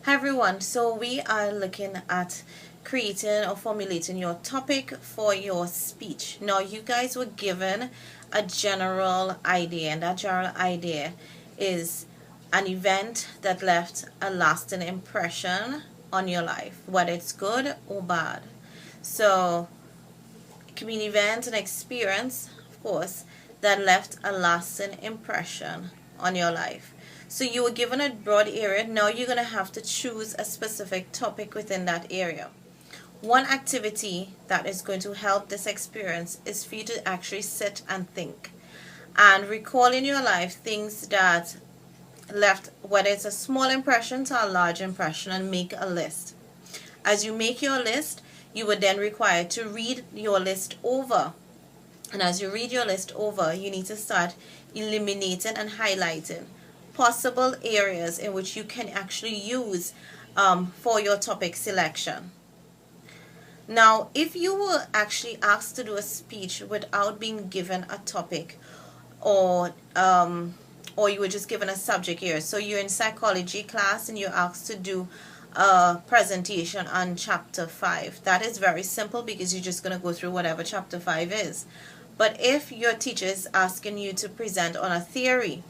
Hi everyone, so we are looking at creating or formulating your topic for your speech. Now you guys were given a general idea, and that general idea is an event that left a lasting impression on your life, whether it's good or bad. So it can be an event, an experience, of course, that left a lasting impression on your life. So you were given a broad area. Now you're going to have to choose a specific topic within that area. One activity that is going to help this experience is for you to actually sit and think and recall in your life things that left, whether it's a small impression to a large impression, and make a list. As you make your list, you would then require to read your list over. And as you read your list over, you need to start eliminating and highlighting possible areas in which you can actually use for your topic selection. Now, if you were actually asked to do a speech without being given a topic, or you were just given a subject area, so you're in psychology class and you're asked to do a presentation on chapter 5, that is very simple because you're just going to go through whatever chapter 5 is. But if your teacher is asking you to present on a theory,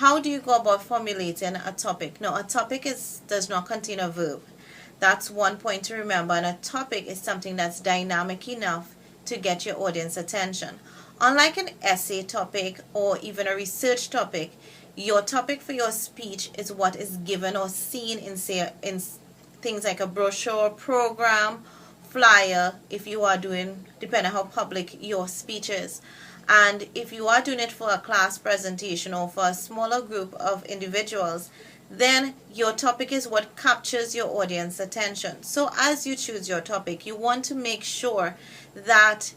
how do you go about formulating a topic? Now, a topic does not contain a verb. That's one point to remember. And a topic is something that's dynamic enough to get your audience attention. Unlike an essay topic or even a research topic, your topic for your speech is what is given or seen in things like a brochure, program, flyer, if you are doing, depending on how public your speech is. And if you are doing it for a class presentation or for a smaller group of individuals, then your topic is what captures your audience attention. So as you choose your topic, you want to make sure that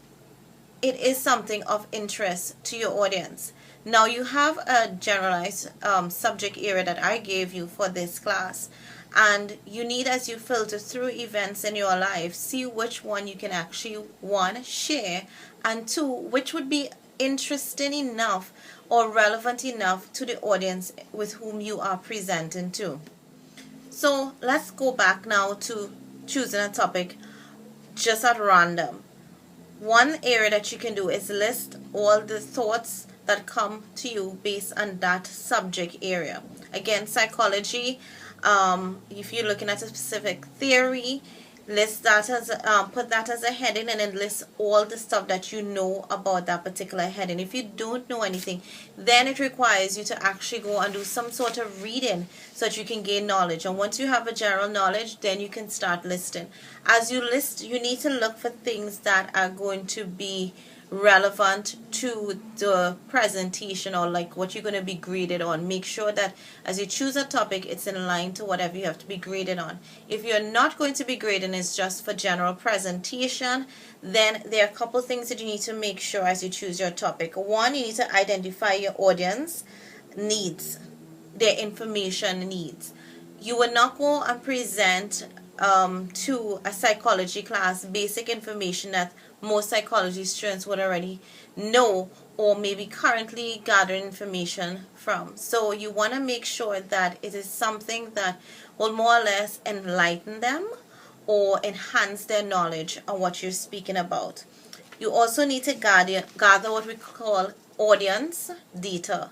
it is something of interest to your audience. Now you have a generalized subject area that I gave you for this class, and you need, as you filter through events in your life, see which one you can actually, one, share, and two, which would be interesting enough or relevant enough to the audience with whom you are presenting to. So let's go back now to choosing a topic just at random. One area that you can do is list all the thoughts that come to you based on that subject area. Again, psychology, if you're looking at a specific theory, list that as put that as a heading, and then list all the stuff that you know about that particular heading. If you don't know anything, then it requires you to actually go and do some sort of reading so that you can gain knowledge. And once you have a general knowledge, then you can start listing. As you list, you need to look for things that are going to be relevant to the presentation, or like what you're going to be graded on. Make sure that as you choose a topic, it's in line to whatever you have to be graded on. If you're not going to be grading, it's just for general presentation, then there are a couple things that you need to make sure as you choose your topic. One, you need to identify your audience needs, their information needs. You will not go and present to a psychology class basic information that most psychology students would already know or maybe currently gathering information from. So you want to make sure that it is something that will more or less enlighten them or enhance their knowledge on what you're speaking about. You also need to gather what we call audience data.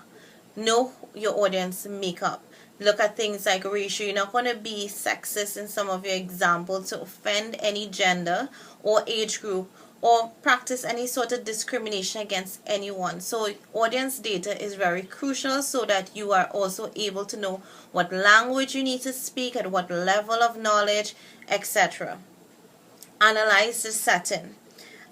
Know your audience makeup. Look at things like ratio. You're not going to be sexist in some of your examples to offend any gender or age group or practice any sort of discrimination against anyone. So audience data is very crucial so that you are also able to know what language you need to speak, at what level of knowledge, etc. Analyze the setting.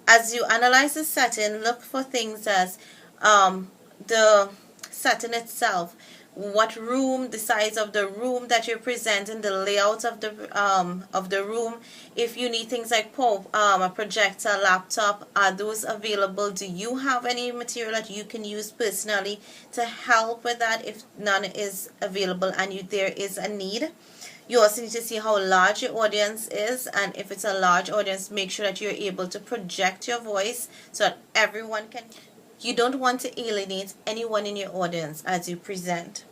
As you analyze the setting, look for things as the setting itself, what room, the size of the room that you're presenting, the layout of the room. If you need things like a projector, laptop, are those available? Do you have any material that you can use personally to help with that if none is available and there is a need? You also need to see how large your audience is, and if it's a large audience, make sure that you're able to project your voice so that everyone can. You don't want to alienate anyone in your audience as you present.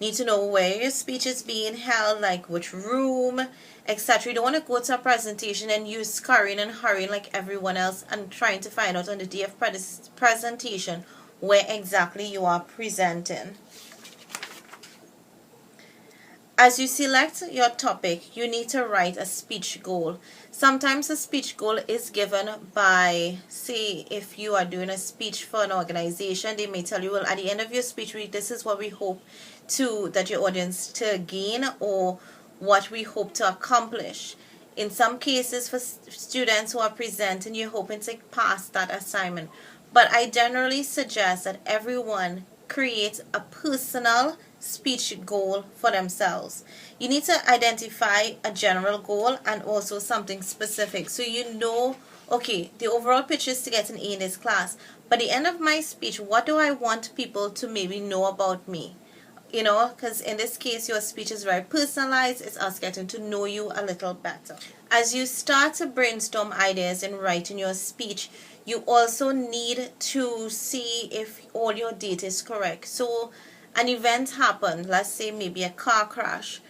Need to know where your speech is being held, like which room, etc. You don't want to go to a presentation and you scurrying and hurrying like everyone else and trying to find out on the day of presentation where exactly you are presenting. As you select your topic, you need to write a speech goal. Sometimes a speech goal is given by, say, if you are doing a speech for an organization, they may tell you, well, at the end of your speech, this is what we hope that your audience to gain, or what we hope to accomplish. In some cases, for students who are presenting, you're hoping to pass that assignment. But I generally suggest that everyone create a personal speech goal for themselves. You need to identify a general goal and also something specific, so you know, okay, the overall picture is to get an A in this class, but at the end of my speech, what do I want people to maybe know about me? You know, because in this case your speech is very personalized. It's us getting to know you a little better. As you start to brainstorm ideas in writing your speech, you also need to see if all your data is correct. So an event happened, let's say maybe a car crash,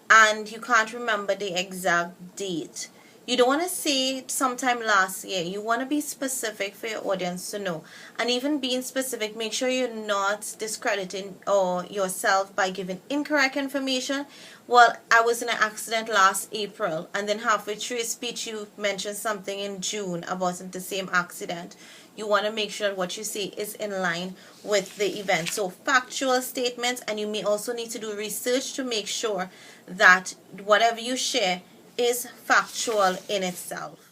and you can't remember the exact date. You don't want to say sometime last year. You want to be specific for your audience to know. And even being specific, make sure you're not discrediting or yourself by giving incorrect information. Well, I was in an accident last April, and then halfway through your speech you mentioned something in June about the same accident. You want to make sure what you say is in line with the event. So factual statements, and you may also need to do research to make sure that whatever you share is factual in itself.